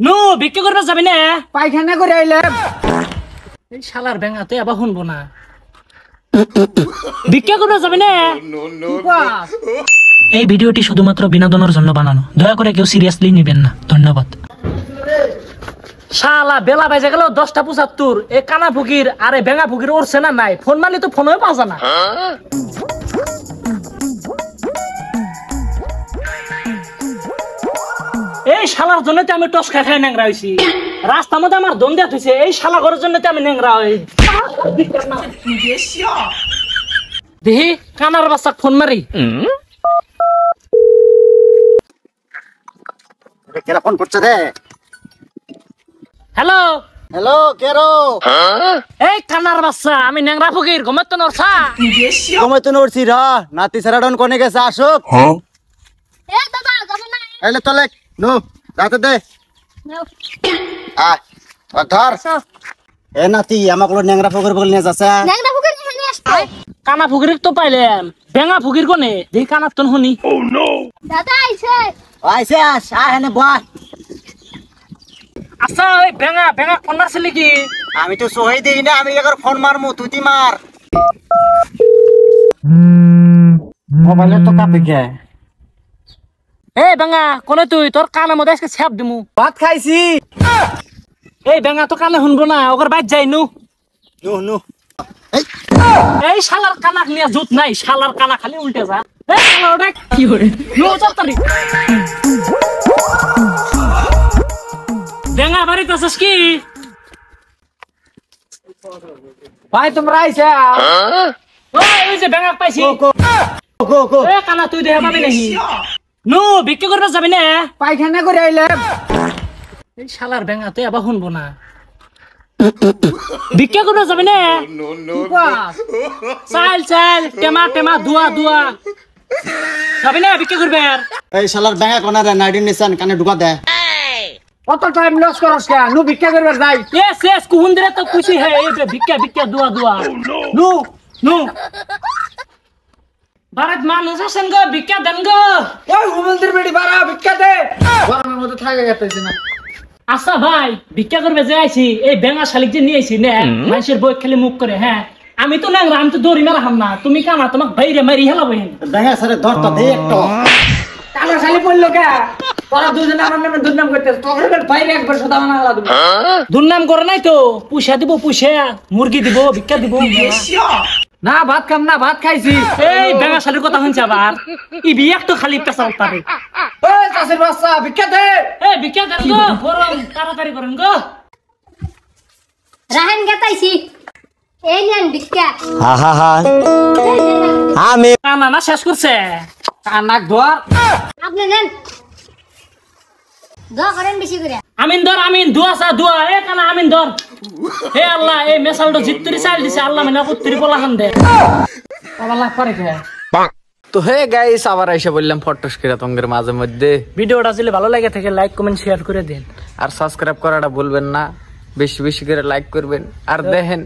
no বিক্রি করবে যাবি না পায়খানা করে আইলাম এই শালার ব্যাঙাতে আবার শুনবো না বিক্রি করবে যাবি না এই ভিডিওটি শুধুমাত্র বিনোদনের জন্য বানানো দয়া করে কেউ সিরিয়াসলি নেবেন না ধন্যবাদ শালা বেলা বাজে গেল 10:75 এ কানা ফকির আরে বেঙা ফকির উঠছে না নাই ফোন মারলে তো ফোনও পাওয়া না এই শালার জন্য তো আমি টস খাই ন্যাংরা হইছি রাস্তার মধ্যে আমার দম দেয়া হইছে এই শালা ঘরের জন্য তো আমি ন্যাংরা হই দেখি কানার বাচ্চা ফোন মারি কেরা ফোন করছে রে হ্যালো হ্যালো কেরো এই কানার বাচ্চা আমি ন্যাংরা ফকির ঘুমাত তো নরছা কমে তো নড়ছি র নাতি সারাডন কোনে গেছে আসুক এ দাদা যাবো না এলে চলে নো রাতে দে ধর এ নাতি আমাকে ন্যাংরা ফকর বলে নিয়ে যাচ্ছে ন্যাংরা ফুকের এখানে আসছে কানা ফকির তো পাইলাম বেঙা ফকির কোনে দেখি কানার তো শুনি দাদা আইছে আইসে আস আহেনে বয় আচ্ছা ওই বেঙা বেঙা ফোন মারছিলি কি আমি তো সহাই দেই না আমি একবার ফোন মারমু তুই মার মোবাইলে তো কাপে কে এই বেঙা কোনে তুই তোর কানের মধ্যে আজকে ছাপ দিমু ভাত খাইছি এই বেঙা তো কানে শুনবো না ওর বাইর যাই নু নো নো এই শালার কানা নিয়ে জুত নাই শালার কানা খালি উল্টে যা এই শালা ওটা কি করে নো চত্তারি বেঙা বাড়িতে আছিস কি ভাই তোমরা আইছে ওই যে বেঙা পাইছি গো এ কানা তুই দেখা পাবি নাকি নো বিক্রি করবে যাবি না পায়খানা করে আইলাম এই শালার বেঙা তুই আবার শুনবো না বিক্রি করবে যাবি না চাল চাল টেমা টেমা দুয়া দুয়া যাবি না বিক্রি করবে এই শালার ব্যাঙা কোনা রে নাইডি নিশান কানে ঢুকা দে কত টাইম লস করছ কে নু ভিক্ষা করবে যাই यस यस कुहुन दरे तो खुशी है ये पे भिक्का भिक्का दुआ दुआ नु नु भारत मानुष संग भिक्का दनगो ওই হুমলদের বেডি বাড়া ভিক্ষা দে গরমের মধ্যে থাকে গেতেছ না আচ্ছা ভাই ভিক্ষা করবে যে আইছি এই বেঙা শালিক যে নিয়ে আইছি না মানুষের বই খালি মুখ করে হ্যাঁ আমি তো ন্যাংরা আমি তো দড়ি মারা হাম না তুমি কানা তোমাক বাইরে মারি হেলা বইন ব্যাঙা সারে ধরতা দে একটু কালো শালি পড়লো কে তোরা দুজনে আমার নামে দুর্নাম করতেছ তোর বাইরে একবার সদা মানা লাগা দিবি দুর্নাম করে নাই তো পুষা দিব পুষা মুরগি দিব ভিক্ষা দিব না ভাত খাম না ভাত খাইছি এই বেঙা শালির কথা শুনছ আবার ই বিয়াক তো খালি পেশা পারে ওই চাষের বাচ্চা ভিক্ষা দে এই ভিক্ষা দেন গো গরম তাড়াতাড়ি করেন গো রাহেন গেতাইছি এই নেন ভিক্ষা হা হা হা আমি কানা না শেষ করছে কানাক ধর আপনি নেন দোয়া করেন বেশি করে আমিন ধর আমিন দুয়া সা দুয়া এ কানা আমিন ধর হে আল্লাহ এই মেসালটো জিত্তুরি চাল দিছে আল্লাহ মেনা পুত্রি পোলা খান দে বাবা লাভ করে কে তো হে গাইস আবার এসে বললাম ফটস করে তোমাদের মাঝে মধ্যে ভিডিওটা যদি ভালো লাগে থাকে লাইক কমেন্ট শেয়ার করে দেন আর সাবস্ক্রাইব করাটা ভুলবেন না বেশি বেশি করে লাইক করবেন আর দেখেন